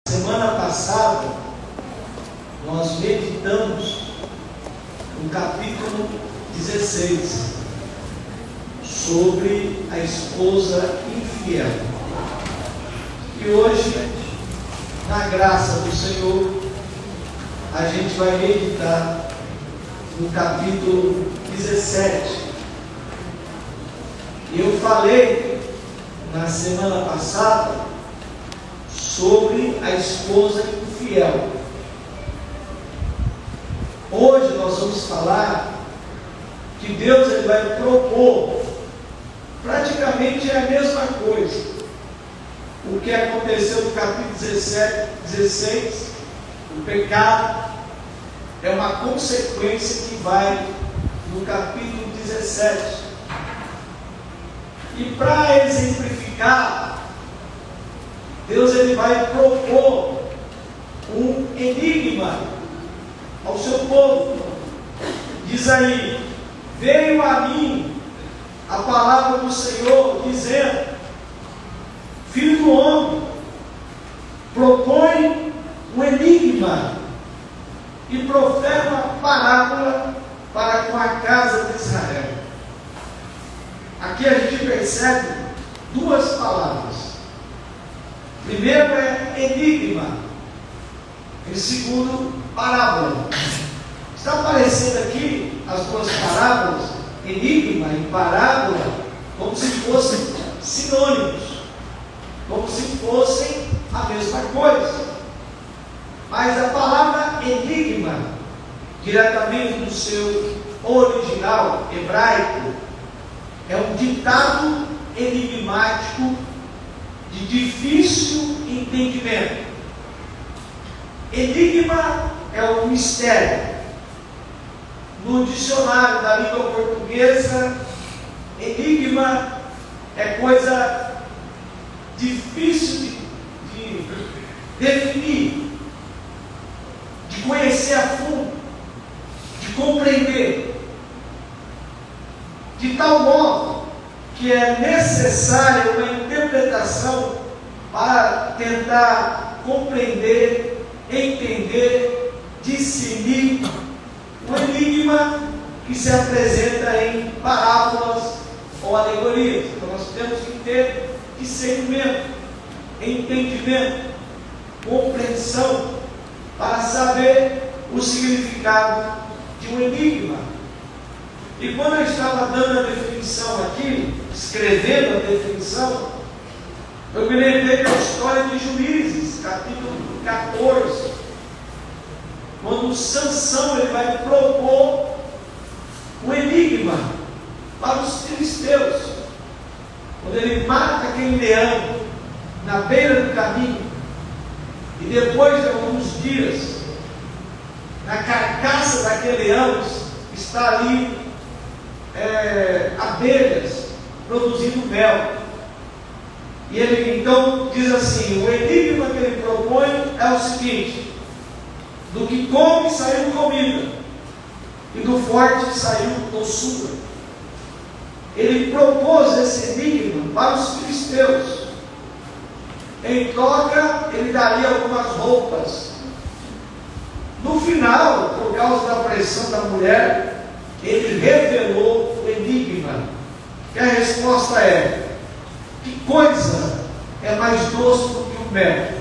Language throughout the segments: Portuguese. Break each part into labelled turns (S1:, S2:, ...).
S1: Semana passada, nós meditamos no capítulo 16 sobre a esposa infiel. E hoje, na graça do Senhor, a gente vai meditar no capítulo 17. Eu falei na semana passada sobre a esposa infiel. Hoje nós vamos falar que Deus ele vai propor praticamente a mesma coisa. O que aconteceu no capítulo 16, o pecado é uma consequência que vai no capítulo 17. E para exemplificar, Deus ele vai propor um enigma ao seu povo. Diz aí: veio a mim a palavra do Senhor, dizendo: filho do homem, propõe um enigma e profere uma parábola para com a casa de Israel. Aqui a gente percebe duas palavras. Primeiro é enigma, e segundo, parábola. Está aparecendo aqui as duas parábolas, enigma e parábola, como se fossem sinônimos, como se fossem a mesma coisa. Mas a palavra enigma, diretamente do seu original hebraico, é um ditado enigmático de difícil entendimento. Enigma é um mistério. No dicionário da língua portuguesa, enigma é coisa difícil de definir, de conhecer a fundo, de compreender, de tal modo que é necessária uma interpretação para tentar compreender, entender, discernir o enigma que se apresenta em parábolas ou alegorias. Então nós temos que ter discernimento, entendimento, compreensão para saber o significado de um enigma. E quando eu estava dando a definição aqui, escrevendo a definição, eu me lembrei da história de Juízes, capítulo 14, quando Sansão ele vai propor um enigma para os filisteus, quando ele mata aquele leão na beira do caminho, e depois de alguns dias, na carcaça daquele leão está ali abelhas produzindo mel. E ele então diz assim: o enigma que ele propõe é o seguinte: do que come saiu comida, e do forte saiu doçura. Ele propôs esse enigma para os filisteus. Em troca, ele daria algumas roupas. No final, por causa da pressão da mulher, ele revelou o enigma. E a resposta é: que coisa é mais doce do que o mel?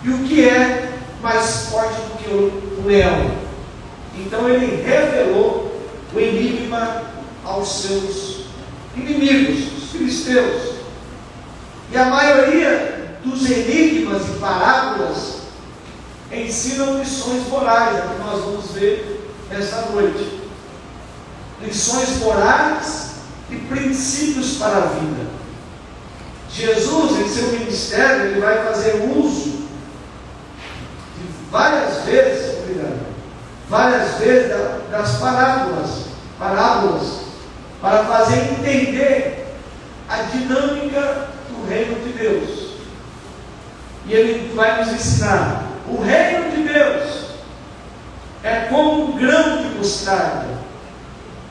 S1: E o que é mais forte do que o leão? Então ele revelou o enigma aos seus inimigos, os filisteus. E a maioria dos enigmas e parábolas ensinam lições morais, é o que nós vamos ver nesta noite. Lições morais e princípios para a vida. Jesus, em seu ministério, ele vai fazer uso de várias vezes das parábolas, para fazer entender a dinâmica do reino de Deus. E ele vai nos ensinar: o reino de Deus é como um grão de mostarda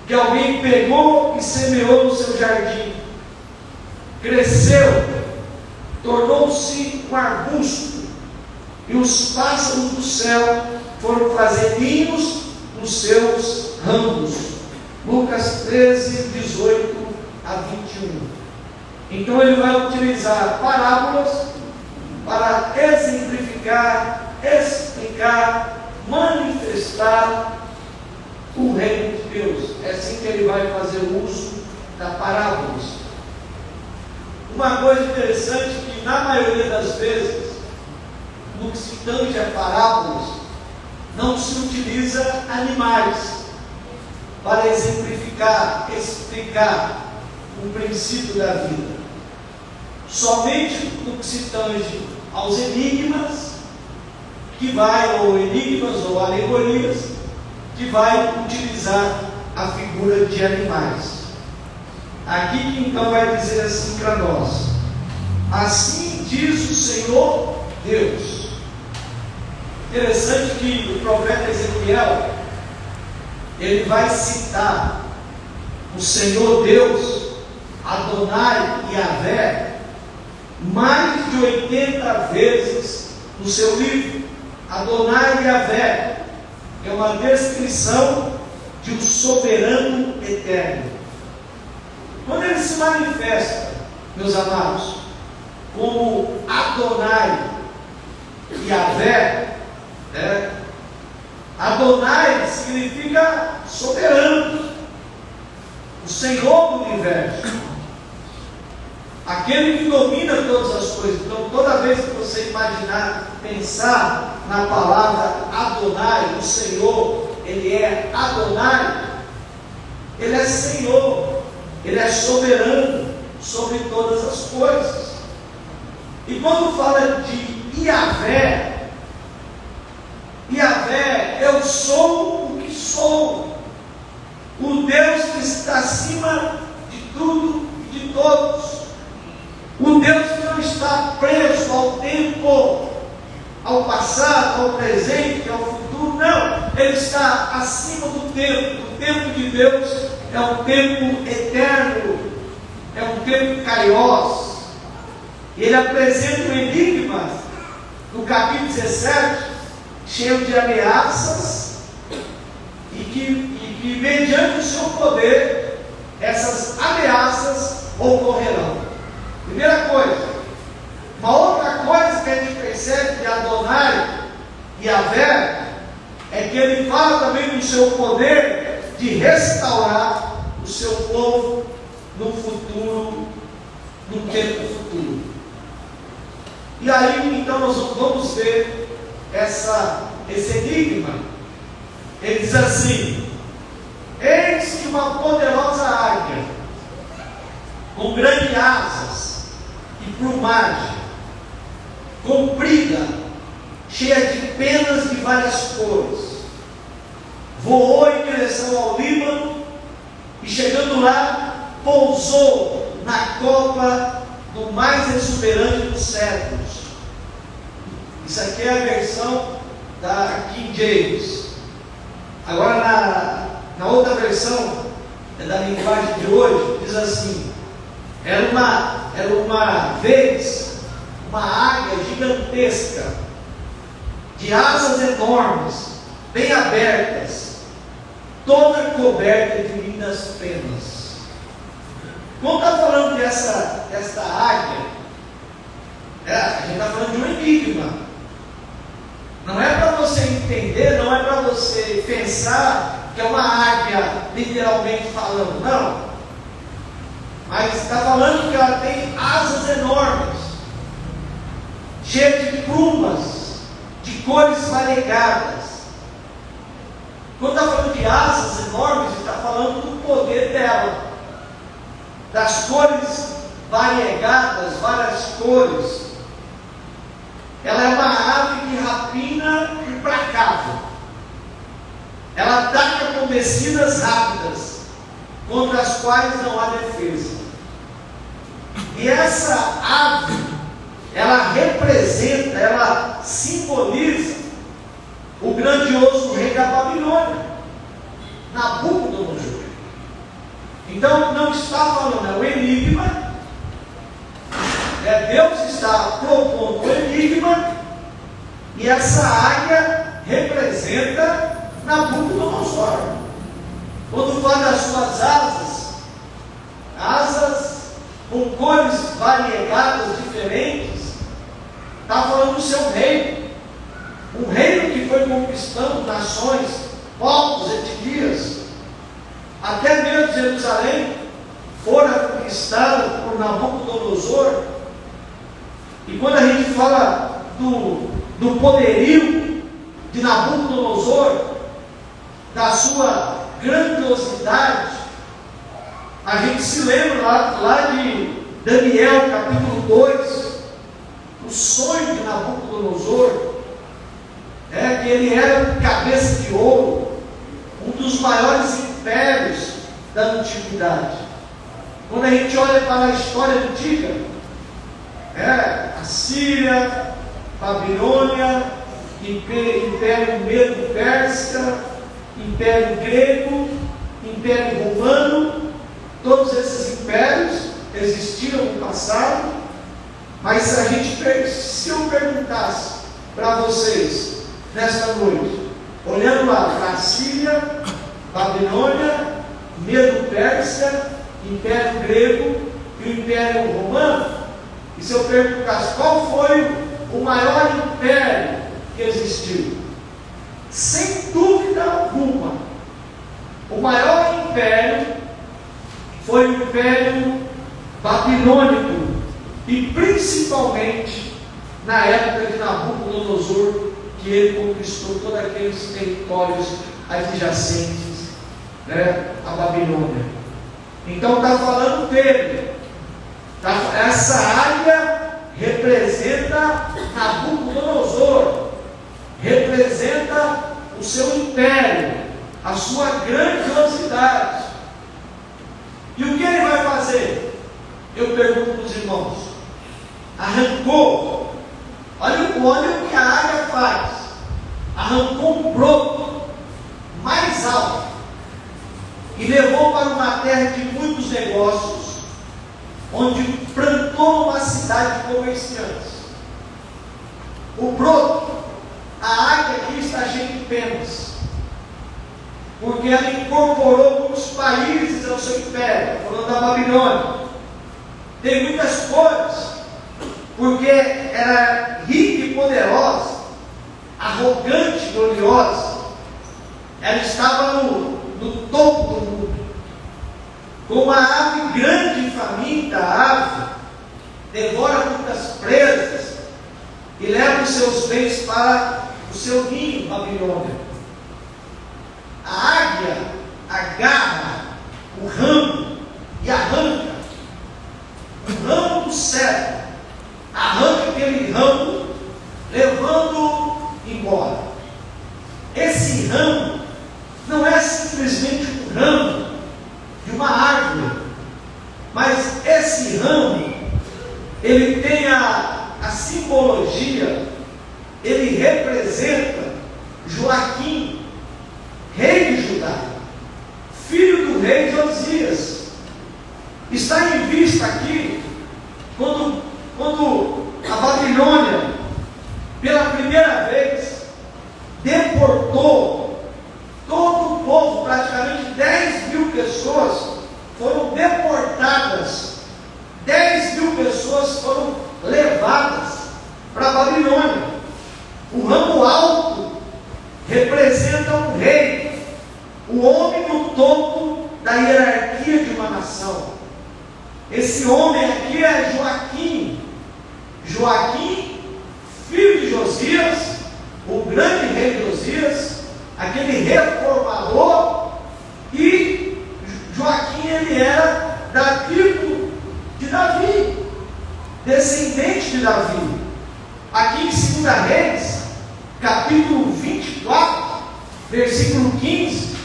S1: que alguém pegou e semeou no seu jardim. Cresceu, tornou-se um arbusto e os pássaros do céu foram fazer ninhos nos seus ramos. Lucas 13, 18 a 21. Então ele vai utilizar parábolas para exemplificar, explicar, manifestar o reino de Deus. É assim que ele vai fazer uso da parábolas. Uma coisa interessante que na maioria das vezes, no que se tange a parábolas, não se utiliza animais para exemplificar, explicar o princípio da vida. Somente no que se tange aos enigmas, ou alegorias, que vai utilizar a figura de animais. Aqui que então vai dizer assim para nós: assim diz o Senhor Deus. Interessante que o profeta Ezequiel, ele vai citar o Senhor Deus, Adonai e Yahvé, mais de 80 vezes no seu livro. Adonai e Yahvé é uma descrição de um soberano eterno. Quando ele se manifesta, meus amados, como Adonai e Yahvé, Adonai significa soberano, o Senhor do universo, aquele que domina todas as coisas. Então, toda vez que você pensar na palavra Adonai, o Senhor, ele é Adonai, ele é Senhor, ele é soberano sobre todas as coisas. E quando fala de Yahvé, eu sou o que sou, o Deus que está acima de tudo e de todos, o Deus que não está preso ao tempo, ao passado, ao presente, ao futuro. Não, ele está acima do tempo. O tempo de Deus é um tempo eterno, é um tempo kairos. E ele apresenta um enigma no capítulo 17, cheio de ameaças, e que mediante o seu poder, essas ameaças ocorrerão. Primeira coisa. Uma outra coisa que a gente percebe de Adonai e Yahvé é que ele fala também do seu poder de restaurar o seu povo no futuro, no tempo futuro. E aí então nós vamos ver esse enigma. Ele diz assim: eis que uma poderosa águia, com grandes asas e plumagem, comprida, cheia de penas de várias cores, voou em direção ao Líbano e, chegando lá, pousou na copa do mais exuberante dos cedros. Isso aqui é a versão da King James. Agora na outra versão, da linguagem de hoje, diz assim: era uma vez uma águia gigantesca, de asas enormes, bem abertas, toda coberta de lindas penas. Quando está falando desta águia, a gente está falando de um enigma. Não é para você entender, não é para você pensar que é uma águia literalmente falando, não. Mas está falando que ela tem asas enormes, cheias de plumas, de cores variegadas. Quando está falando de asas enormes, está falando do poder dela, das cores variegadas, várias cores. Ela é uma ave de rapina implacável. Ela ataca com descidas rápidas, contra as quais não há defesa. E essa ave, ela representa, ela simboliza o grandioso rei da Babilônia, Nabucodonosor. Então não está falando, é o enigma. Deus está propondo o enigma, E essa águia representa Nabucodonosor. Quando fala das suas asas, asas com cores variegadas, diferentes, está falando do seu reino. Um reino que foi conquistando nações, povos, etnias, até mesmo Jerusalém, fora conquistada por Nabucodonosor. E quando a gente fala do poderio de Nabucodonosor, da sua grandiosidade, a gente se lembra lá de Daniel capítulo 2, o sonho de Nabucodonosor, que ele era cabeça de ouro, um dos maiores impérios da antiguidade. Quando a gente olha para a história antiga, a Síria, Babilônia, Império Medo-Persa, Império Grego, Império Romano, todos esses impérios existiram no passado. Mas se eu perguntasse para vocês nesta noite, olhando lá para a Síria, Babilônia, Medo-Persa, Império Grego e o Império Romano, e se eu perguntasse qual foi o maior império que existiu, sem dúvida alguma, o maior império foi o Império Babilônico, e principalmente na época de Nabucodonosor, que ele conquistou todos aqueles territórios adjacentes, à Babilônia. Então está falando dele. Essa águia representa Nabucodonosor, representa o seu império, a sua grandiosidade. E o que ele vai fazer? Eu pergunto para os irmãos. Arrancou, olha o que a águia faz. Arrancou um broto mais alto e levou para uma terra de muitos negócios, onde plantou uma cidade de comerciantes. O broto, a águia aqui está cheia de penas, porque ela incorporou muitos países ao seu império, falando da Babilônia. Tem muitas cores, porque era rica e poderosa, arrogante e gloriosa. Ela estava no topo do mundo. Como uma ave grande e faminta, a ave devora muitas presas e leva os seus bens para o seu ninho, Babilônia. A águia agarra o ramo e arranca o ramo do cedro, arranca aquele ramo, levando-o embora. Esse ramo não é simplesmente um ramo de uma árvore, mas esse ramo, ele tem a simbologia, ele representa Joaquim, rei de Judá, filho do rei Josias. Está em vista aqui, quando a Babilônia, pela primeira vez, deportou todo o povo, praticamente 10 mil pessoas foram deportadas, 10 mil pessoas foram levadas para a Babilônia. O ramo alto representa um rei, o homem no topo da hierarquia de uma nação. Esse homem aqui é Joaquim. Joaquim, filho de Josias, o grande rei Josias, aquele reformador. E Joaquim, ele era da tribo de Davi, descendente de Davi. Aqui em 2 Reis, capítulo 24, versículo 15,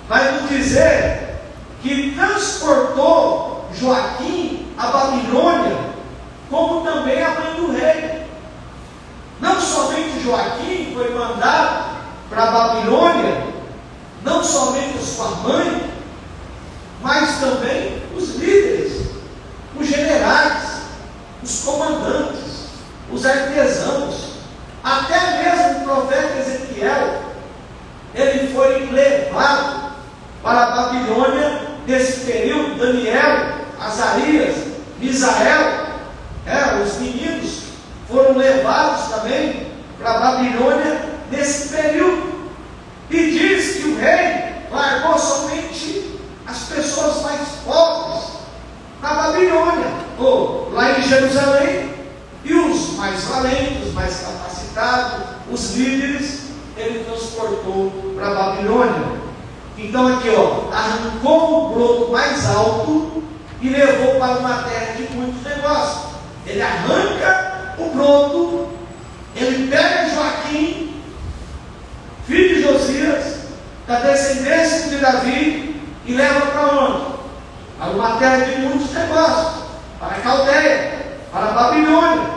S1: vai nos dizer que transportou Joaquim a Babilônia, como também a mãe do rei. Não somente Joaquim foi mandado para a Babilônia, não somente sua mãe, mas também os líderes, os generais, os comandantes, os artesãos, até também para a Babilônia nesse período. E diz que o rei largou somente as pessoas mais pobres na Babilônia, ou lá em Jerusalém, e os mais valentes, os mais capacitados, os líderes, ele transportou para a Babilônia. Então aqui, arrancou o broto mais alto e levou para uma terra de muitos negócios. Ele arranca o broto, ele pega Joaquim, filho de Josias, da descendência de Davi, e leva para onde? Para uma terra de muitos negócios, para a Caldeia, para a Babilônia.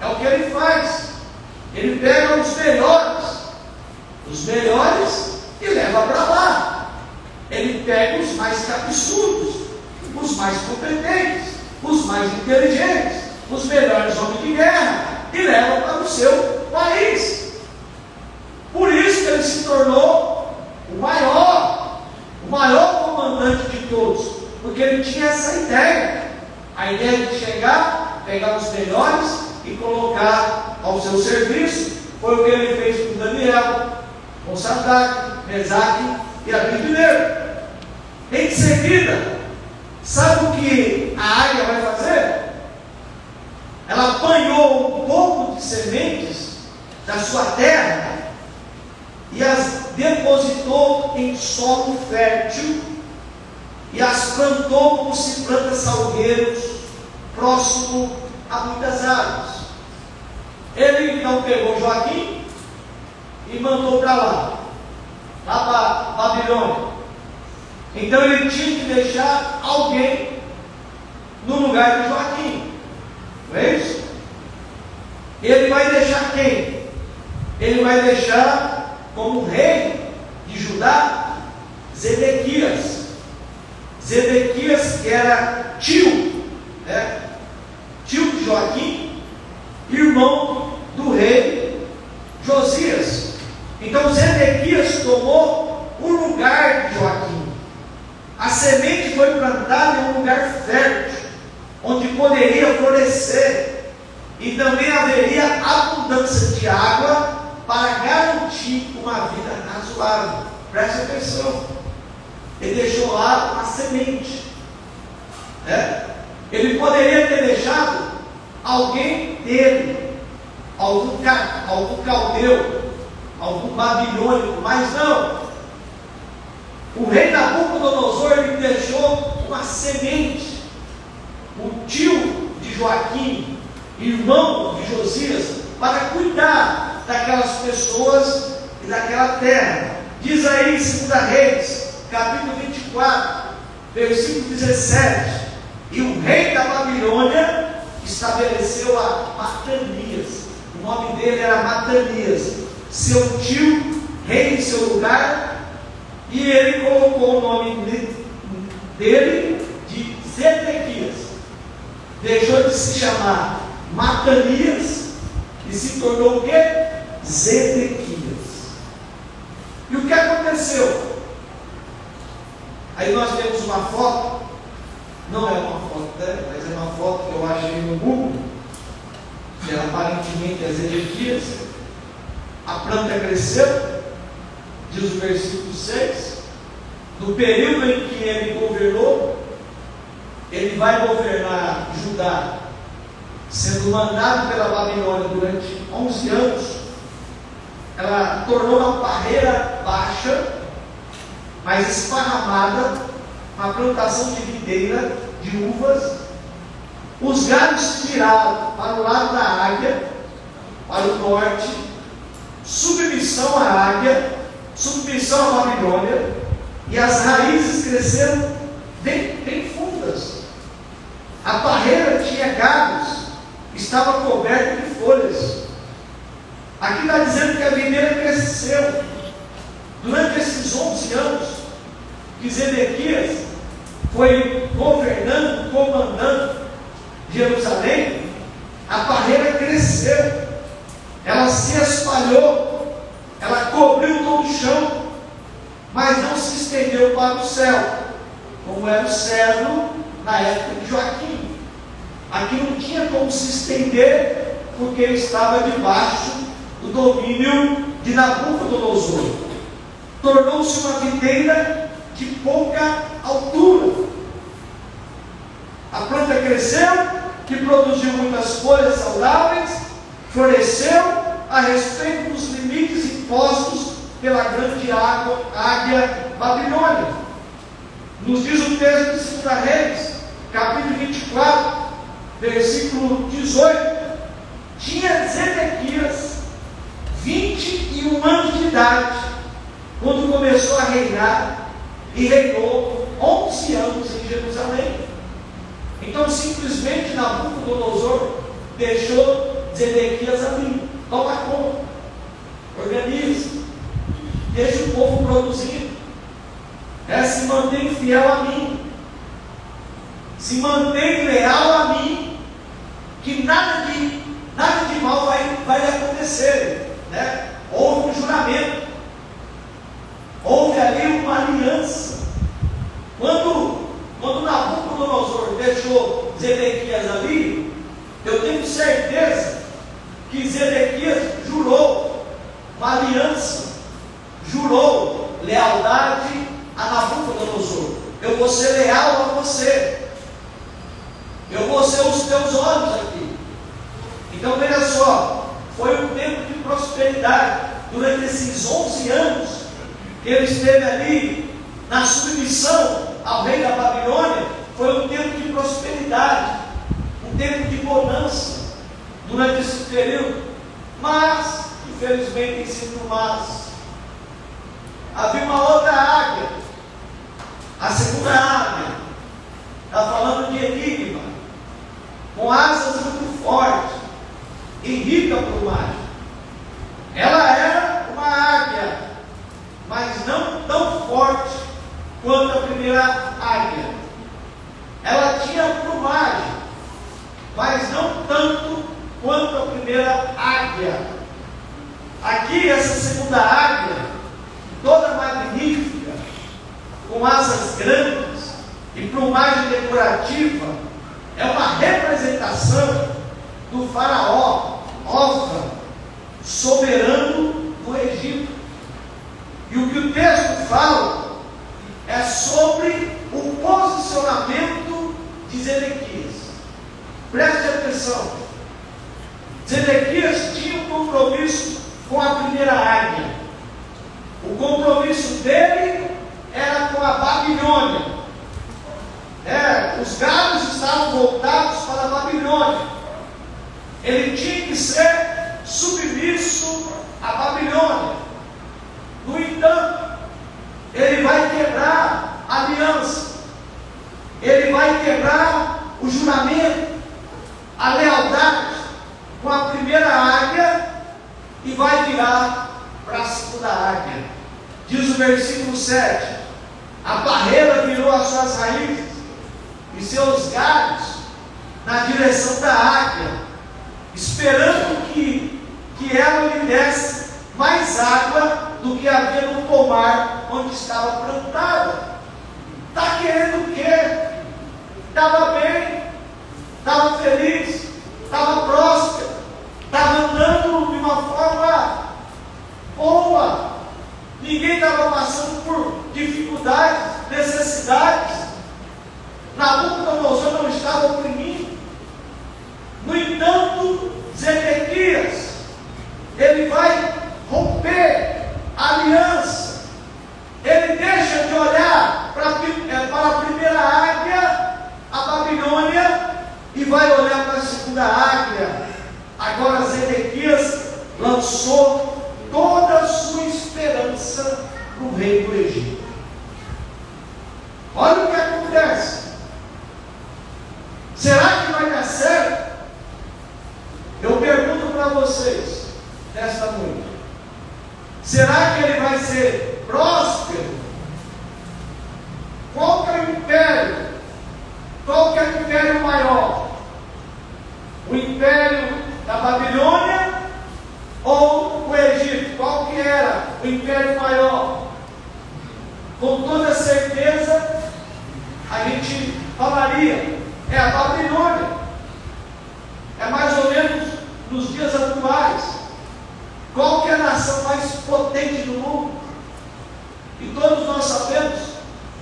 S1: É o que ele faz. Ele pega os melhores e leva para lá. Ele pega os mais cabeçudos, os mais competentes, os mais inteligentes, os melhores homens de guerra, e leva para o seu país. Por isso que ele se tornou o maior comandante de todos, porque ele tinha essa ideia, a ideia de chegar, pegar os melhores e colocar ao seu serviço. Foi o que ele fez com Daniel, com Sadraque, Mesaque e Abednego. Em seguida, sabe o que a águia vai fazer? Ela apanhou um pouco de sementes da sua terra e as depositou em solo fértil e as plantou como se planta salgueiros próximo a muitas árvores. Ele então pegou Joaquim e mandou para lá para Babilônia. Então ele tinha que deixar alguém no lugar de Joaquim, não é isso? Ele vai deixar quem? Ele vai deixar como rei de Judá Zedequias. Zedequias, que era tio de Joaquim, irmão do rei Josias. Então Zedequias tomou o lugar de Joaquim. A semente foi plantada em um lugar fértil, onde poderia florescer, e também haveria abundância de água para garantir uma vida razoável. Preste atenção. Ele deixou lá uma semente. Ele poderia ter deixado alguém dele, algum caldeu, algum babilônico, mas não. O rei Nabucodonosor lhe deixou uma semente. O tio de Joaquim, irmão de Josias, para cuidar daquelas pessoas e daquela terra. Diz aí em 2 Reis, capítulo 24, versículo 17: e o rei da Babilônia estabeleceu a Matanias. O nome dele era Matanias, seu tio, rei em seu lugar. E ele colocou o nome dele de Zedequias. Deixou de se chamar Matanias e se tornou o quê? Zedequias. E o que aconteceu? Aí nós temos uma foto, não é uma foto, mas é uma foto que eu achei no Google, que aparentemente é Zedequias. A planta cresceu, diz o versículo 6, no período em que ele governou, ele vai governar Judá, sendo mandado pela Babilônia durante 11 anos. Ela tornou uma parreira baixa, mas esparramada, uma plantação de videira, de uvas. Os galhos tiraram para o lado da águia, para o norte, submissão à águia, submissão à Babilônia, e as raízes cresceram bem fundas. A parreira tinha galhos, estava coberta de folhas. Aqui está dizendo que a videira cresceu. Durante esses 11 anos que Zedequias foi governando, comandando Jerusalém, a parreira cresceu, ela se espalhou, ela cobriu todo o chão, mas não se estendeu para o céu, como era o cedro na época de Joaquim. Aqui não tinha como se estender porque ele estava debaixo do domínio de Nabucodonosor. Tornou-se uma videira de pouca altura. A planta cresceu, que produziu muitas folhas saudáveis, floresceu a respeito dos limites impostos pela grande águia Babilônia. Nos diz o texto de 2 Reis, capítulo 24, versículo 18, tinha Zedequias 21 anos de idade, quando começou a reinar, e reinou 11 anos em Jerusalém. Então simplesmente Nabucodonosor deixou Zedequias ali. Toma conta, organiza, deixa o povo produzir, se mantém fiel a mim, se mantém leal a mim, que nada de mal vai acontecer, né? Houve um juramento, houve ali uma aliança. Quando Nabucodonosor deixou Zedequias ali, eu tenho certeza que Zedequias jurou uma aliança, jurou lealdade a Nabucodonosor. Eu vou ser leal a você, eu vou ser os teus olhos aqui. Então veja só, foi um tempo de prosperidade. Durante esses 11 anos que ele esteve ali na submissão ao rei da Babilônia, foi um tempo de prosperidade, um tempo de bonança durante esse período. Mas, infelizmente, em cima do mas, havia uma outra águia, a segunda águia, está falando de enigma, com asas muito fortes e rica plumagem. Ela era uma águia, mas não tão forte quanto a primeira águia. Ela tinha plumagem, mas não tanto quanto a primeira águia. Aqui, essa segunda águia, toda magnífica, com asas grandes e plumagem decorativa, é uma representação do faraó Ofra, soberano do Egito. E o que o texto fala é sobre o posicionamento de Zedequias. Preste atenção. Zedequias tinha um compromisso com a primeira águia. O compromisso dele era com a Babilônia. Os galhos estavam voltados para a Babilônia. Ele tinha que ser submisso à Babilônia. No entanto, ele vai quebrar a aliança, ele vai quebrar o juramento, a lealdade com a primeira águia e vai virar para a segunda águia. Diz o versículo 7: a barreira virou as suas raízes e seus galhos na direção da águia, esperando que ela lhe desse mais água do que havia no pomar onde estava plantada. Está querendo o quê? Estava bem, estava feliz, estava próspero, estava andando de uma forma boa, ninguém estava passando por dificuldades, necessidades. Nabucodonosor não estava oprimindo. No entanto, Zedequias, ele vai romper a aliança, ele deixa de olhar para a primeira águia, a Babilônia, e vai olhar para a segunda águia. Agora Zedequias lançou toda a sua esperança no rei do Egito. Olha o que acontece. Será que vai dar certo? Eu pergunto para vocês nesta noite: será que ele vai ser próspero? Qual que é o império? Qual que é o império maior? O império da Babilônia ou o Egito? Qual que era o império maior? Com toda certeza a gente falaria: é a Babilônia. É mais ou menos nos dias atuais, qual que é a nação mais potente do mundo? E todos nós sabemos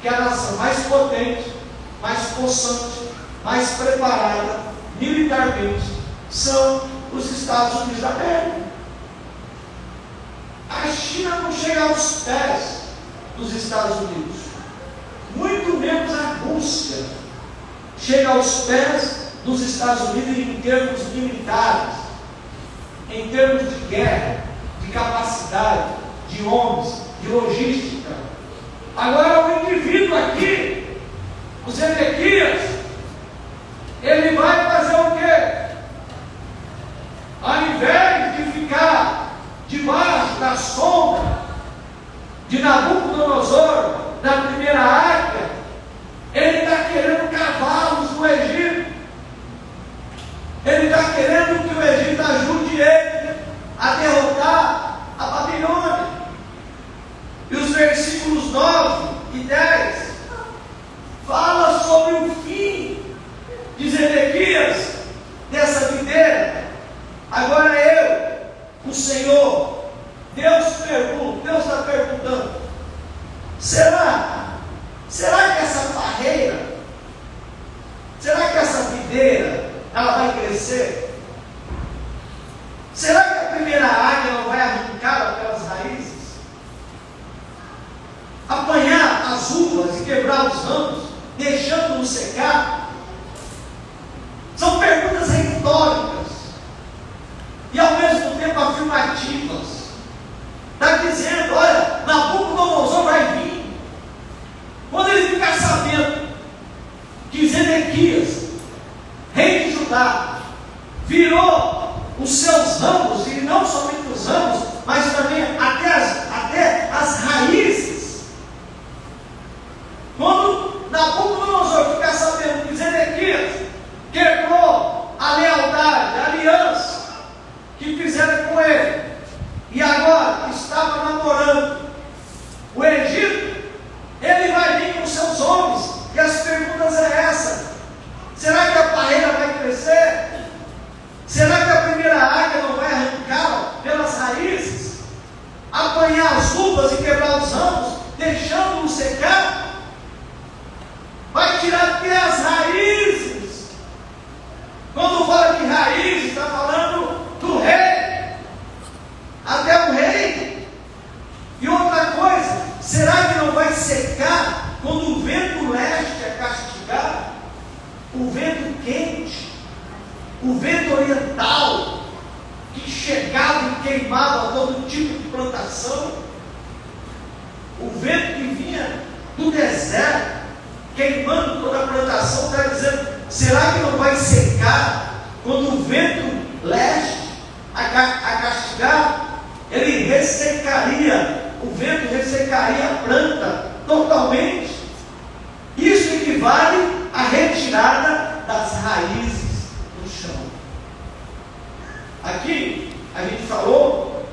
S1: que a nação mais potente, mais possante, mais preparada militarmente são os Estados Unidos da América. A China não chega aos pés dos Estados Unidos, muito menos a Rússia chega aos pés dos Estados Unidos em termos militares, em termos de guerra, de capacidade, de homens, de logística. Agora o indivíduo aqui, o Zedequias, ele vai fazer o quê? Ao invés de ficar debaixo da sombra de Nabucodonosor, na primeira área, ele está querendo cavalos no Egito. Ele está querendo que o Egito ajude ele a derrotar a Babilônia. E os versículos 9 e 10 fala sobre o fim de Zedequias, dessa videira. Agora o Senhor, Deus está perguntando: será que essa barreira, será que essa videira, ela vai crescer? Será que a primeira águia não vai arrancá-la pelas raízes? Apanhar as uvas e quebrar os ramos, deixando-os secar? São perguntas retóricas e ao mesmo tempo afirmativas. Está dizendo: olha, Nabucodonosor vai vir. Quando ele ficar sabendo que Zedequias, rei de Judá, virou os seus ramos, e não somente os ramos, mas também até as raízes. Quando Nabucodonosor ficar sabendo que Zedequias quebrou a lealdade, a aliança que fizeram com ele, e agora estava namorando o Egito, ele vai vir com seus homens, e as perguntas é essa: será que a barreira vai crescer? Será que a primeira águia não vai arrancá-la pelas raízes, apanhar as uvas e quebrar os ramos, deixando-os secar? Vai tirar até as raízes. Quando fala de raízes, está falando do rei, até o rei. E outra coisa, será que não vai secar quando o vento leste é castigado? O vento quente, o vento oriental, que chegava e queimava todo tipo de plantação, o vento que vinha do deserto, queimando toda a plantação, está dizendo: será que não vai secar quando o vento leste a castigar? Ele ressecaria, o vento ressecaria a planta totalmente. Isso equivale à retirada das raízes do chão. Aqui a gente falou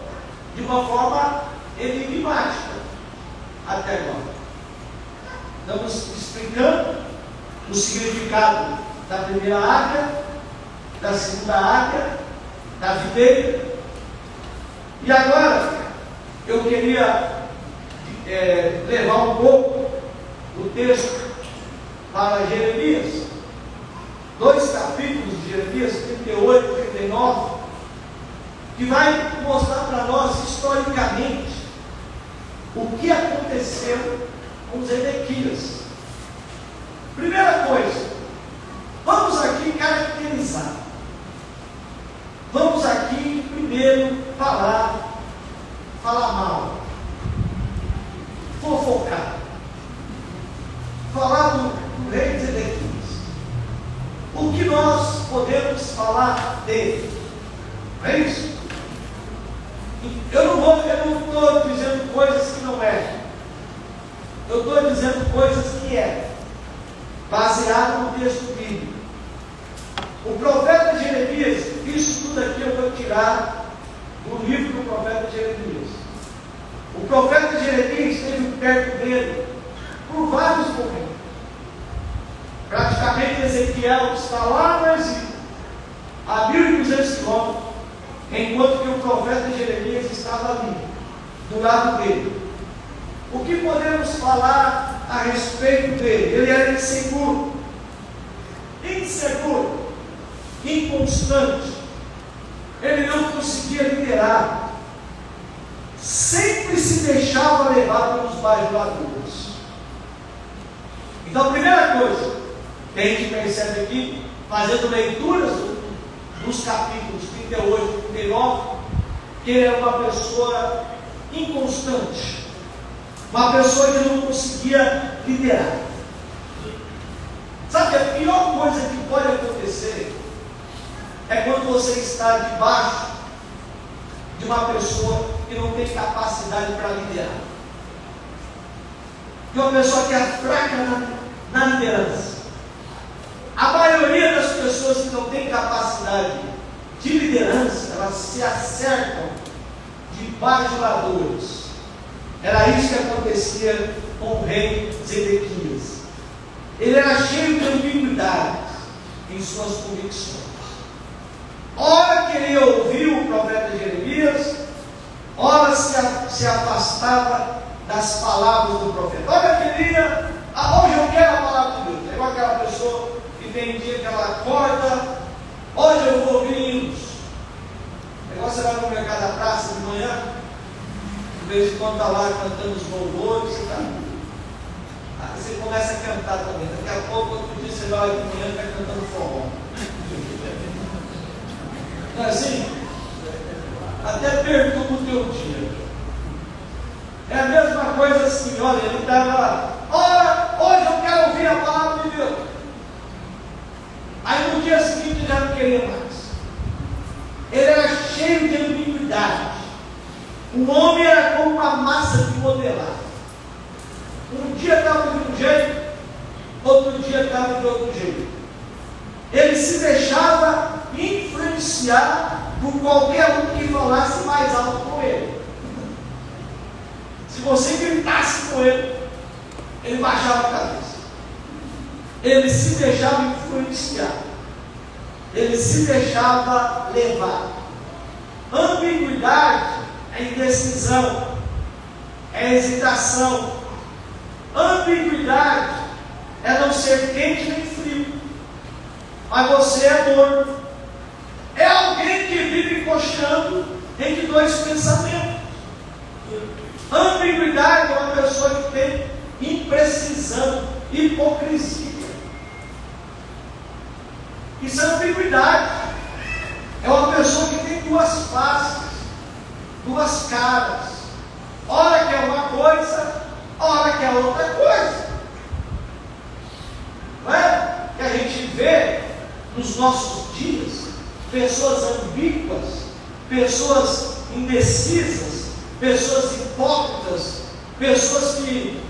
S1: de uma forma enigmática até agora. Estamos explicando o significado da primeira águia, da segunda águia, da videira. E agora eu queria levar um pouco do texto para Jeremias, 2 capítulos de Jeremias, 38 e 39, que vai mostrar para nós historicamente o que aconteceu com Zedequias. Primeira coisa, vamos aqui caracterizar. Vamos aqui primeiro falar mal, fofocar, falar do rei Zedequias. O que nós podemos falar dele? É isso? Eu não estou dizendo coisas que não é. Eu estou dizendo coisas que é, baseado no texto bíblico. O profeta Jeremias, isso tudo aqui eu vou tirar do livro do profeta Jeremias. O profeta Jeremias esteve perto dele por vários momentos. Praticamente Ezequiel está lá no Egito, a 1.200 quilômetros, enquanto que o profeta Jeremias estava ali, do lado dele. O que podemos falar a respeito dele? Ele era inseguro, inconstante, ele não conseguia liderar, sempre se deixava levar pelos bajuladores. Então, a primeira coisa que a gente percebe aqui, fazendo leituras dos capítulos 38 e 39, que ele era uma pessoa inconstante, uma pessoa que não conseguia liderar. Sabe, a pior coisa que pode acontecer é quando você está debaixo de uma pessoa que não tem capacidade para liderar, de uma pessoa que é fraca na liderança. A maioria das pessoas que não tem capacidade de liderança, elas se acertam de bajuladores. Era isso que acontecia com o rei Zedequias. Ele era cheio de ambiguidades em suas convicções. Ora queria ouvir o profeta Jeremias, ora se afastava das palavras do profeta. Ora queria, hoje eu quero a palavra de Deus. É igual aquela pessoa que tem dia que ela acorda, hoje eu vou ouvir hinos. É igual você vai no mercado da praça de manhã, de vez em quando está lá cantando os louvores, aí você começa a cantar também. Daqui a pouco, outro dia você vai de manhã e está cantando forró. Não é assim? Até perturba o teu dia. É a mesma coisa assim, olha, ele estava lá, ora, hoje eu quero ouvir a palavra de Deus. Aí no dia seguinte já não queria mais. Ele era cheio de ambiguidade. O homem era como uma massa de modelar. Um dia estava de um jeito, outro dia estava de outro jeito. Ele se deixava influenciar por qualquer um que falasse mais alto com ele. Se você gritasse com ele, ele baixava a cabeça. Ele se deixava influenciar. Ele se deixava levar. Ambiguidade é indecisão, é hesitação. Ambiguidade é não ser quente nem frio, mas você é morno. É alguém que vive coxando entre dois pensamentos. Ambiguidade é uma pessoa que tem imprecisão, hipocrisia. Isso é ambiguidade. É uma pessoa que tem duas faces, duas caras. Ora que é uma coisa, ora que é outra coisa. Não é? Que a gente vê nos nossos dias pessoas ambíguas, pessoas indecisas, pessoas hipócritas, pessoas que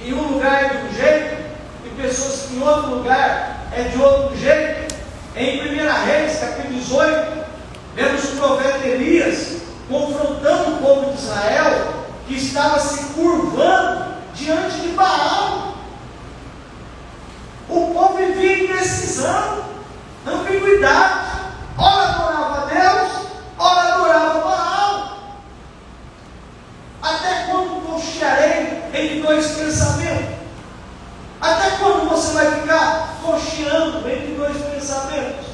S1: em um lugar é de um jeito e pessoas que em outro lugar é de outro jeito. Em 1 Reis, capítulo 18, vemos o profeta Elias confrontando o povo de Israel que estava se curvando diante de Baal. O povo vivia indecisão, ambiguidade. Ora adorava a Deus, ora adorava Baal. Até quando cochearei entre dois pensamentos? Até quando você vai ficar cocheando entre dois pensamentos?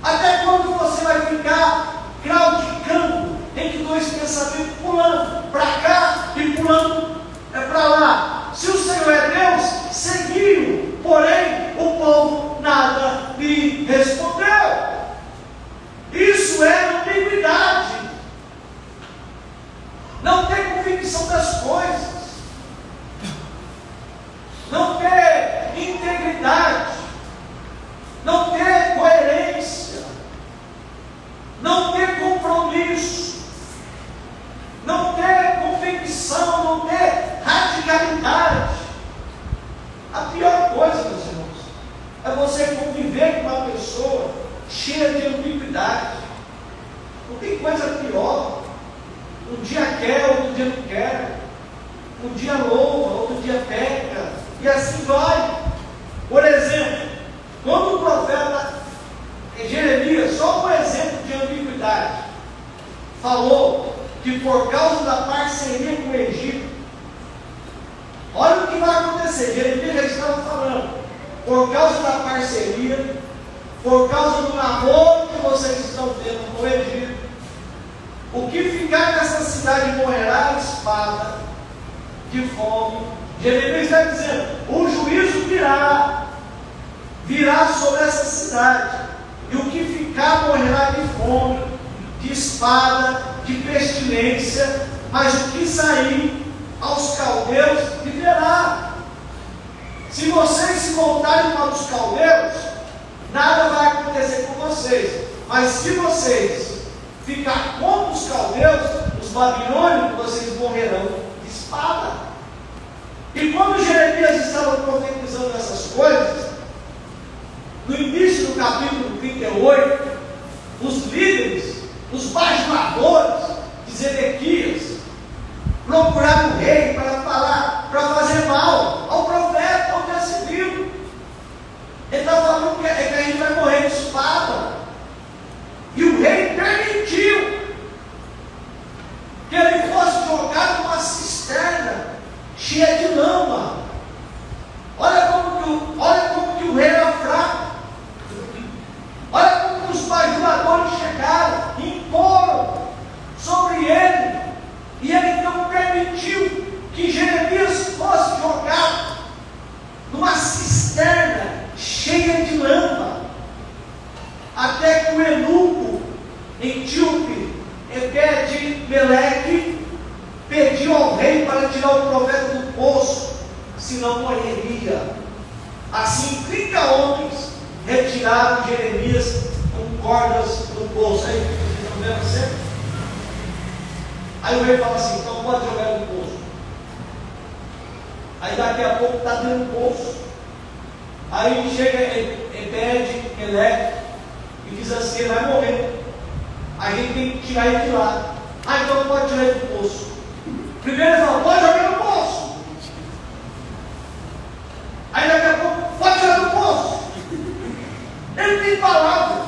S1: Até quando você vai ficar claudicando entre dois pensamentos, pulando para cá e pulando para lá? Se o Senhor é Deus, seguiu, porém o povo nada lhe respondeu. Isso é ambiguidade. Não ter convicção das coisas, não ter integridade, não ter coerência, não ter compromisso, não ter convicção, não ter radicalidade. A pior coisa, meus irmãos, é você conviver com uma pessoa cheia de ambiguidade. Não tem coisa pior. Um dia quer, outro dia não quer. Um dia louva, outro dia peca. E assim vai. Por exemplo, quando o profeta Jeremias, só um exemplo de ambiguidade. falou que por causa da parceria com o Egito, olha o que vai acontecer. Jeremias já estava falando, por causa da parceria, por causa do namoro que vocês estão tendo com o Egito, o que ficar nessa cidade morrerá a espada, de fome. Jeremias está dizendo, o juízo virá sobre essa cidade, e o que ficar morrerá de fome, de espada, de pestilência, mas o que sair aos caldeus viverá. Se vocês se voltarem para os caldeus, nada vai acontecer com vocês, mas se vocês ficar contra os caldeus, os babilônicos, vocês morrerão de espada. E quando Jeremias estava profetizando essas coisas, no início do capítulo 38, os líderes, os bajuladores de Zedequias, procuraram o rei para falar, para fazer mal ao profeta, ao que se viu. Ele está falando que a gente vai morrer de espada. E o rei permitiu que ele fosse jogado numa cisterna cheia de lama. Olha como que o rei era fraco. Olha como que os bajuladores chegaram e imporam sobre ele. E ele então permitiu que Jeremias fosse jogado numa cisterna cheia de lama, até que o eunuco etíope Ebed-Meleque pediu ao rei para tirar o profeta do poço, senão morreria. Assim 30 homens retiraram Jeremias com cordas do poço. Aí, não vendo sempre? Aí o rei fala assim, então pode jogar no poço. Aí daqui a pouco está dentro do poço. Aí chega Ebed-Meleque e diz assim, ele vai morrer. A gente tem que tirar ele de lá. Ah, então pode tirar ele do poço. Primeiro ele fala, pode jogar no poço. Aí daqui a pouco, pode tirar do poço. Ele tem palavra.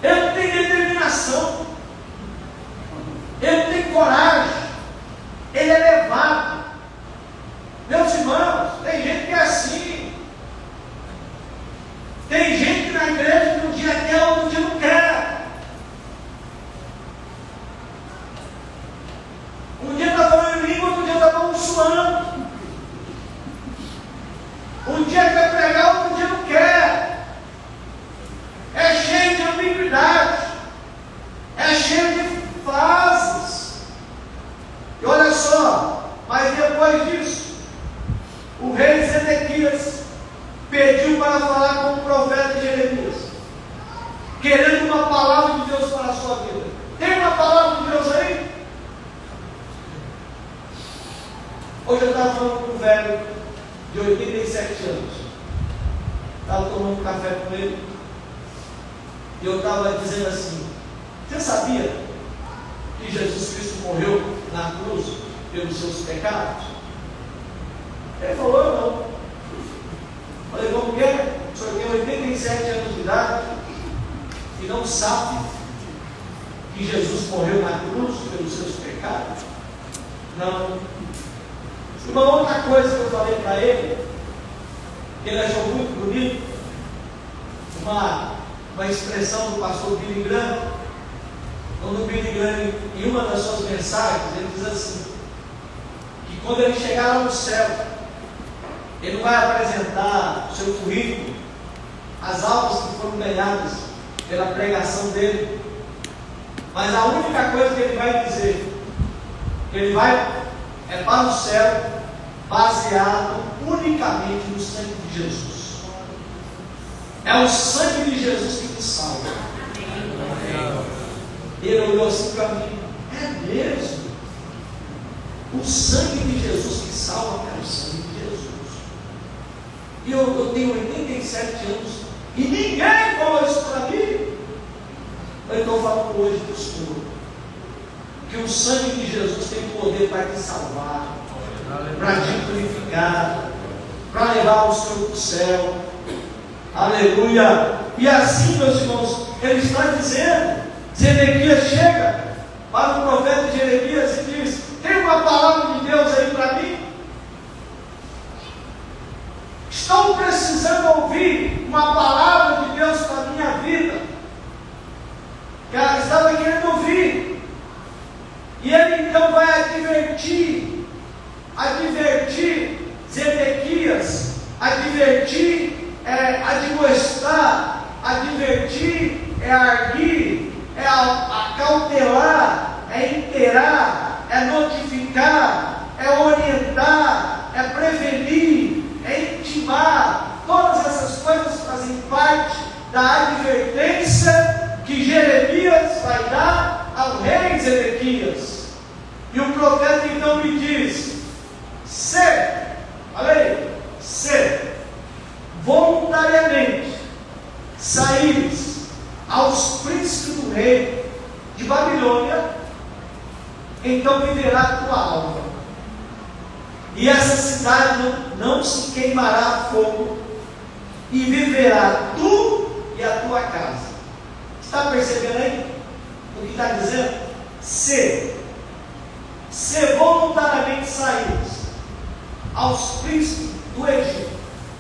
S1: Ele tem determinação. Ele tem coragem. Ele é levado. Meus irmãos, tem gente que é assim. Tem gente que na igreja que um dia quer, outro dia não quer. Um dia está falando em língua, outro dia está amaldiçoando. Um dia quer pregar, outro dia não quer. É cheio de ambiguidade. É cheio de fases. E olha só, mas depois disso, o rei Zedequias pediu para falar com o profeta Jeremias, querendo uma palavra de Deus para a sua vida. Tem uma palavra de Deus aí? Hoje eu estava falando com um velho de 87 anos. Estava tomando café com ele. E eu estava dizendo assim, você sabia que Jesus Cristo morreu na cruz pelos seus pecados? Ele falou, eu não. Falei, como que é? O senhor tem 87 anos de idade e não sabe que Jesus morreu na cruz pelos seus pecados? Não. Uma outra coisa que eu falei para ele, que ele achou muito bonito, uma expressão do pastor Billy Graham, quando o Billy Graham, em uma das suas mensagens, ele diz assim, que quando ele chegar lá no céu, ele não vai apresentar o seu currículo, as almas que foram ganhadas pela pregação dele, mas a única coisa que ele vai dizer, que ele vai para o céu, baseado unicamente no sangue de Jesus. É o sangue de Jesus que nos salva. Ele olhou assim para mim, é mesmo? O sangue de Jesus que salva é o sangue de Jesus. E eu tenho 87 anos e ninguém falou isso para mim. Eu estou falando hoje para o Senhor que o sangue de Jesus tem poder para te salvar, para te purificar, para levar o Senhor para o céu. Aleluia! E assim, meus irmãos, ele está dizendo, Zedequias chega para o profeta Jeremias e diz: tem uma palavra de Deus aí para mim? Estou precisando ouvir uma palavra de Deus para a minha vida. Que ela estava querendo ouvir. E ele então vai advertir Zedequias, admoestar, arguir, acautelar, inteirar, notificar, orientar, prevenir, intimar. Todas essas coisas fazem parte da advertência que Jeremias vai dar ao rei Zedequias. E o profeta então lhe diz: se voluntariamente saíres aos príncipes do rei de Babilônia, então viverá a tua alma, e essa cidade não se queimará a fogo, e viverá tu e a tua casa. Está percebendo aí o que está dizendo? Se voluntariamente saíres aos príncipes do Egito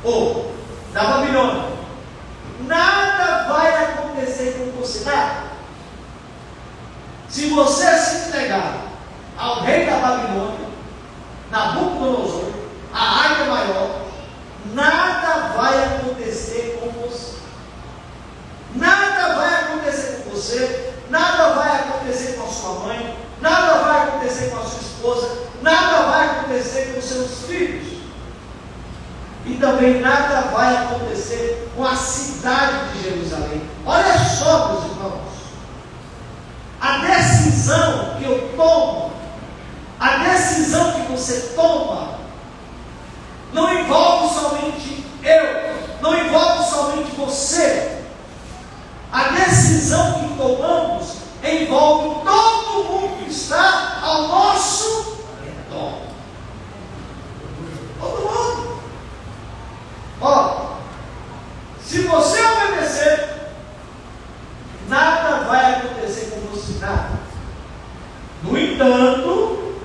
S1: ou da Babilônia, nada vai acontecer com você, nada. Se você se entregar ao rei da Babilônia, Nabucodonosor, a águia maior, nada vai acontecer com você. Nada vai acontecer com você, nada vai acontecer com a sua mãe, nada vai acontecer com a sua esposa, nada vai acontecer com os seus filhos. E também nada vai acontecer com a cidade de Jerusalém. Olha só, meus irmãos, a decisão que eu tomo, a decisão que você toma, não envolve somente eu, não envolve somente você. A decisão que tomamos envolve todo mundo que está ao nosso redor. Todo mundo. Se você obedecer, nada vai acontecer com você, nada. No entanto,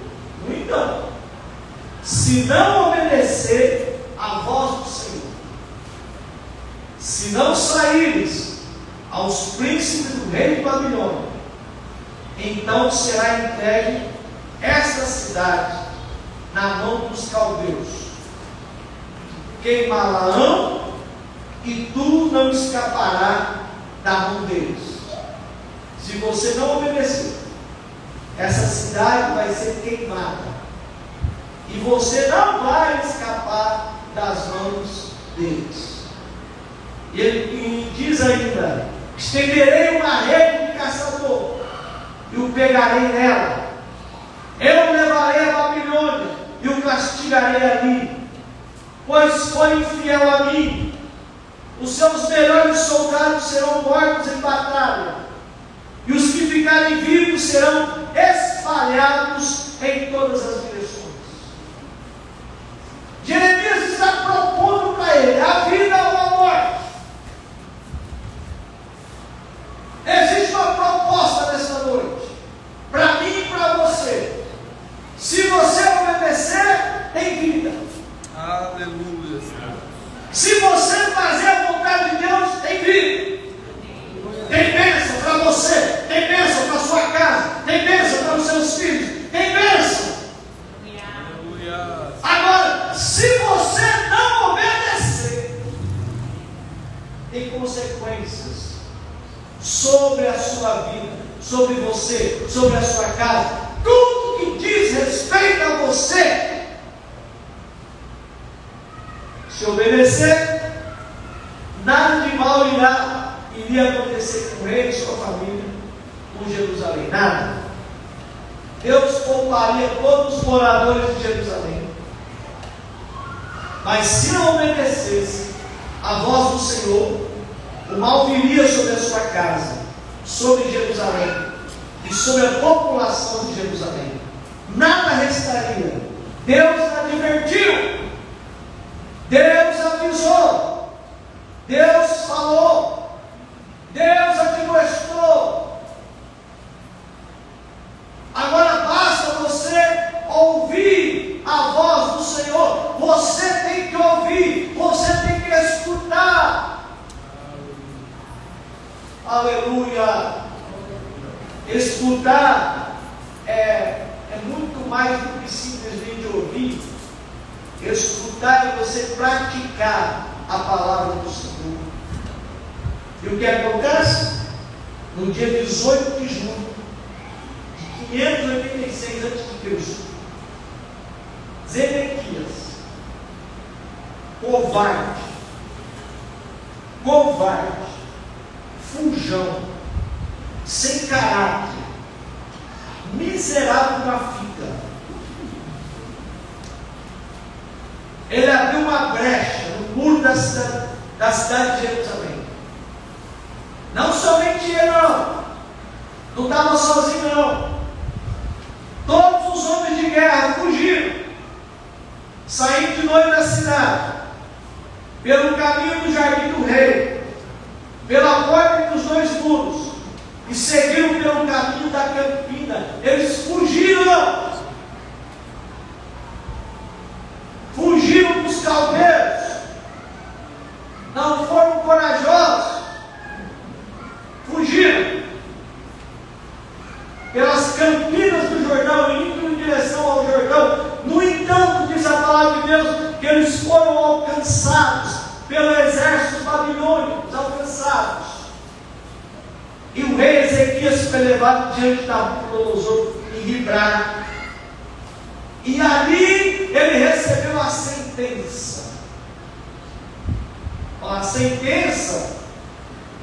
S1: se não obedecer à voz do Senhor, se não saíres aos príncipes do rei de Babilônia, então será entregue esta cidade na mão dos caldeus, queimá-la-ão, e tu não escapará da mão deles. Se você não obedecer, essa cidade vai ser queimada, e você não vai escapar das mãos deles. E ele diz ainda: estenderei uma rede de caçador e o pegarei nela. Eu o levarei a Babilônia e o castigarei ali, pois foi infiel a mim. Os seus melhores soldados serão mortos em batalha, e os que ficarem vivos serão espalhados em todas as direções. Jeremias está propondo para ele a vida ou a morte. Existe uma proposta nessa noite, para mim e para você. Se você obedecer, tem vida.
S2: Aleluia.
S1: Se você fazer a vontade de Deus, tem vida. Tem bênção para você, tem bênção para sua casa, tem bênção para os seus filhos, tem bênção. Agora, se você não obedecer, tem consequências sobre a sua vida, sobre você, sobre a sua casa, tudo que diz respeito a você. Se obedecer, nada de mal iria acontecer com ele e sua família, com Jerusalém, nada. Deus pouparia todos os moradores de Jerusalém. Mas se não obedecesse a voz do Senhor, o mal viria sobre a sua casa, sobre Jerusalém e sobre a população de Jerusalém. Nada restaria. Deus advertiu, Deus avisou, Deus falou, Deus admoestou. Aleluia! Escutar é muito mais do que simplesmente ouvir. Escutar é você praticar a palavra do Senhor. E o que acontece? No dia 18 de junho de 586 a.C., Zedequias, covarde, fujão, sem caráter, miserável na fita, ele abriu uma brecha no muro da cidade de Jerusalém. Não somente ele, não estava sozinho, não. Todos os homens de guerra fugiram, saindo de noite da cidade, pelo caminho do jardim do rei, pela porta dos dois muros, e seguiram pelo caminho da campina. Eles fugiram, fugiram dos caldeiros, não foram corajosos, fugiram pelas campinas do Jordão, indo em direção ao Jordão. No entanto, diz a palavra de Deus, que eles foram alcançados pelo exército babilônico, alcançados. E o rei Ezequias foi levado diante da Nabucodonosor em Riblá. E ali ele recebeu a sentença. A sentença,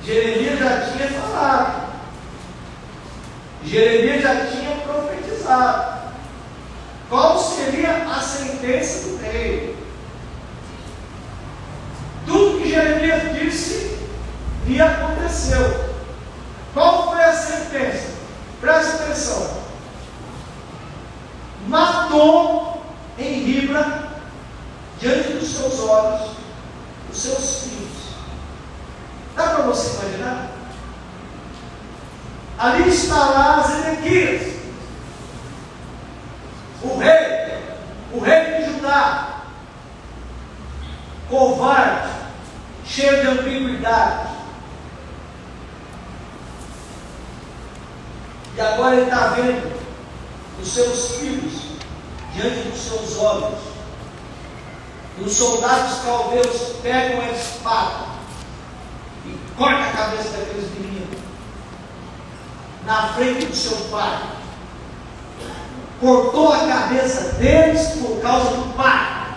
S1: Jeremias já tinha falado. Jeremias já tinha profetizado. Qual seria a sentença do rei? Tudo que Jeremias disse lhe aconteceu. Qual foi a sentença? Presta atenção. Matou em Ribla, diante dos seus olhos, os seus filhos. Dá para você imaginar? Ali está lá Zedequias, o rei de Judá, covarde, cheio de ambiguidade. E agora ele está vendo os seus filhos diante dos seus olhos. E os soldados caldeus pegam a espada e cortam a cabeça daqueles meninos na frente do seu pai. Cortou a cabeça deles por causa do pai,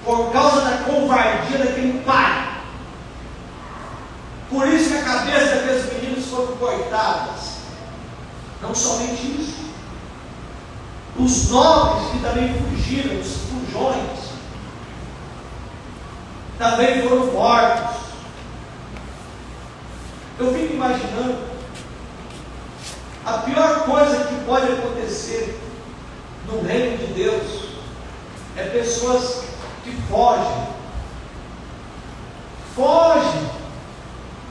S1: por causa da covardia daquele pai. Por isso que a cabeça daqueles meninos foram cortadas. Não somente isso, os nobres que também fugiram, os fujões, também foram mortos. Eu fico imaginando, a pior coisa que pode acontecer no reino de Deus é pessoas que fogem,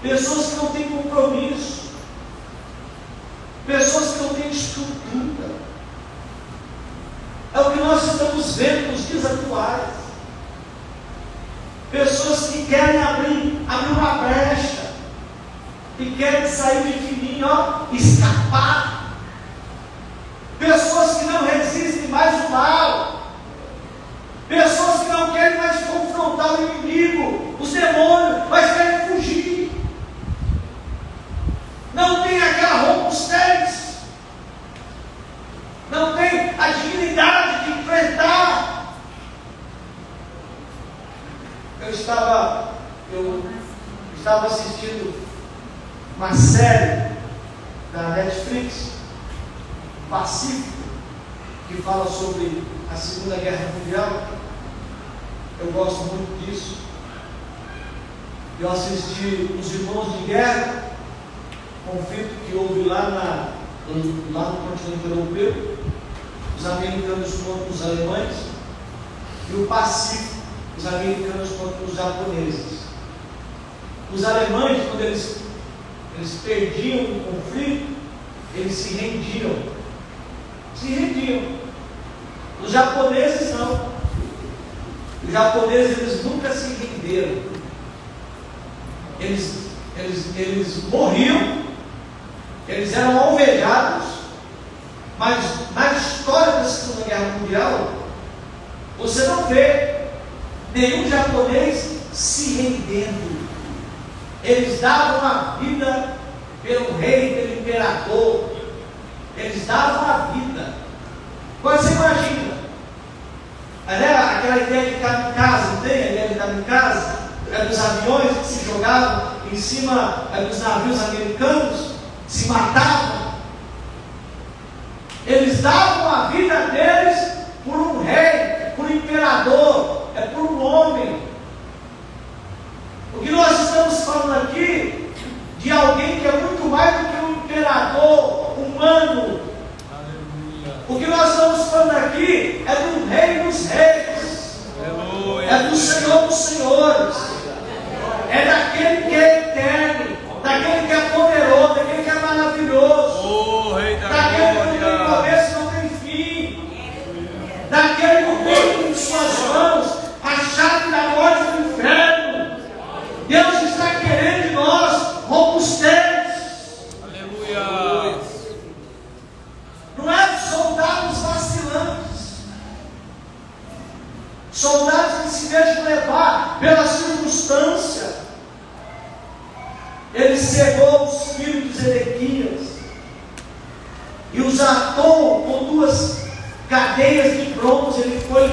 S1: pessoas que não têm compromisso, pessoas que não têm estrutura. É o que nós estamos vendo nos dias atuais. Pessoas que querem abrir uma brecha, que querem sair de fininho, escapar. Pessoas que não resistem mais ao mal. Pessoas que não querem mais confrontar o inimigo, os demônios, mas querem fugir. Não tem aquela robustez, não tem a dignidade de enfrentar. Eu estava assistindo uma série da Netflix, Pacífico, que fala sobre a Segunda Guerra Mundial. Eu gosto muito disso. Eu assisti Os Irmãos de Guerra, conflito que houve lá no continente europeu, os americanos contra os alemães, e o Pacífico, os americanos contra os japoneses. Os alemães, quando eles perdiam o conflito, eles se rendiam. Os japoneses não. Os japoneses, eles nunca se renderam. eles morriam, eles eram alvejados, mas na história da Segunda Guerra Mundial, você não vê nenhum japonês se rendendo. Eles davam a vida pelo rei, pelo imperador. Eles davam a vida. Agora você imagina, aquela ideia de kamikaze, não tem a ideia de kamikaze? É dos aviões que se jogavam em cima dos navios americanos, se matavam. Eles davam a vida deles por um rei, por um imperador, por um homem. O que nós estamos falando aqui de alguém que é muito mais do que um imperador humano. O que nós estamos falando aqui é do Rei dos Reis, é do Senhor dos Senhores, é daquele que é eterno, daquele que é poderoso, daquele que é maravilhoso, daquele que não tem começo, não tem fim, daquele que tem em suas mãos a chave da morte e do inferno. Deus está querendo de nós robustez.
S2: Aleluia.
S1: Não é soldados vacilantes, soldados que se deixam levar pela circunstância. Ele cegou os filhos de Zedequias e os atou com 2 cadeias de bronze. Ele foi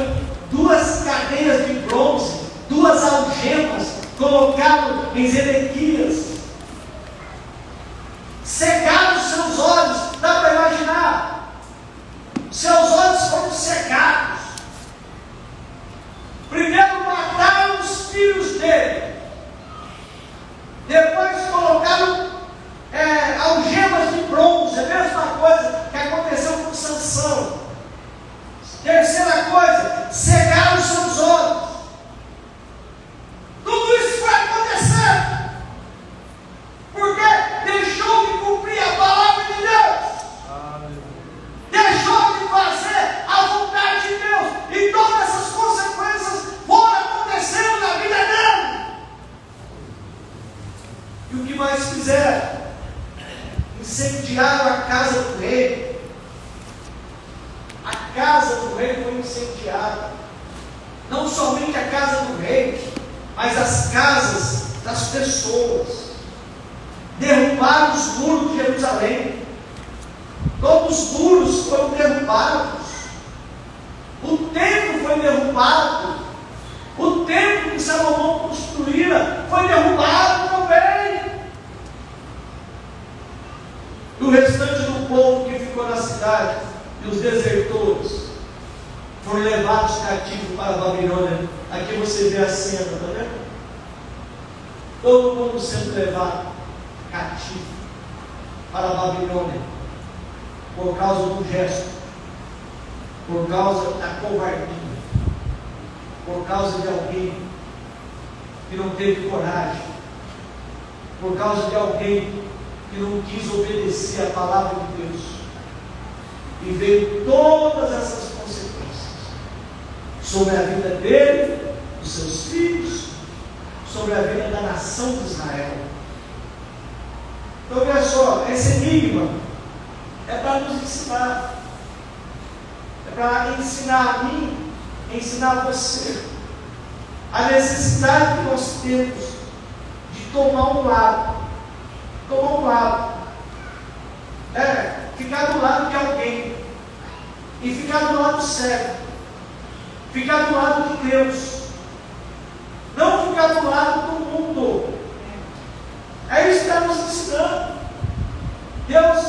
S1: 2 cadeias de bronze, 2 algemas colocado em Zedequias. Cegaram os seus olhos. Dá para imaginar? Seus olhos foram cegados. Primeiro mataram os filhos dele, depois colocaram algemas de bronze. É a mesma coisa que aconteceu com Sansão. Terceira coisa, cegaram os seus olhos. Tudo isso foi acontecendo porque deixou de cumprir a palavra de Deus, deixou de fazer a vontade de Deus, e todas essas consequências foram acontecendo na vida dele. E o que mais fizeram? Incendiaram a casa do rei. A casa do rei foi incendiada. Não somente a casa do rei, mas as casas das pessoas. Derrubaram os muros de Jerusalém. Todos os muros foram derrubados. O templo foi derrubado. O templo que Salomão construíra foi derrubado também. E o restante do povo que ficou na cidade, e os desertores, foram levados cativos para a Babilônia. Aqui você vê a cena, está vendo? Todo mundo sendo levado cativo para a Babilônia, por causa do gesto, por causa da covardia, por causa de alguém que não teve coragem, por causa de alguém que não quis obedecer a palavra de Deus, e veio todas essas consequências sobre a vida dele, dos seus filhos, sobre a vida da nação de Israel. Então, olha só, esse enigma é para nos ensinar, é para ensinar a mim, ensinar a você, a necessidade que nós temos de tomar um lado, ficar do lado de alguém, e ficar do lado certo, ficar do lado de Deus, não ficar do lado do mundo. É isso que está nos ensinando. Deus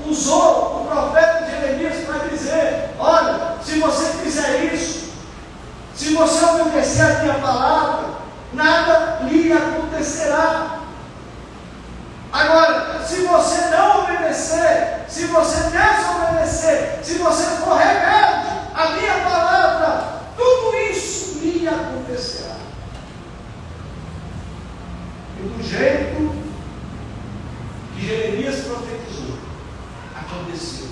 S1: usou o profeta Jeremias para dizer: olha, se você fizer isso, se você obedecer a minha palavra, nada lhe acontecerá. Agora, se você não obedecer, se você desobedecer, se você for rebelde à minha palavra, tudo isso lhe acontecerá. E do jeito que Jeremias profetizou, aconteceu.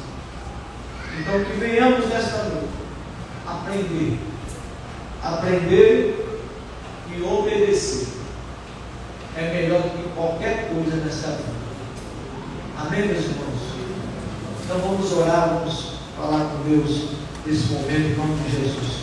S1: Então, que venhamos nesta noite aprender e obedecer. é melhor do que qualquer coisa nessa vida. Amém, meus irmãos? Então vamos orar, vamos falar com Deus nesse momento, em nome de Jesus.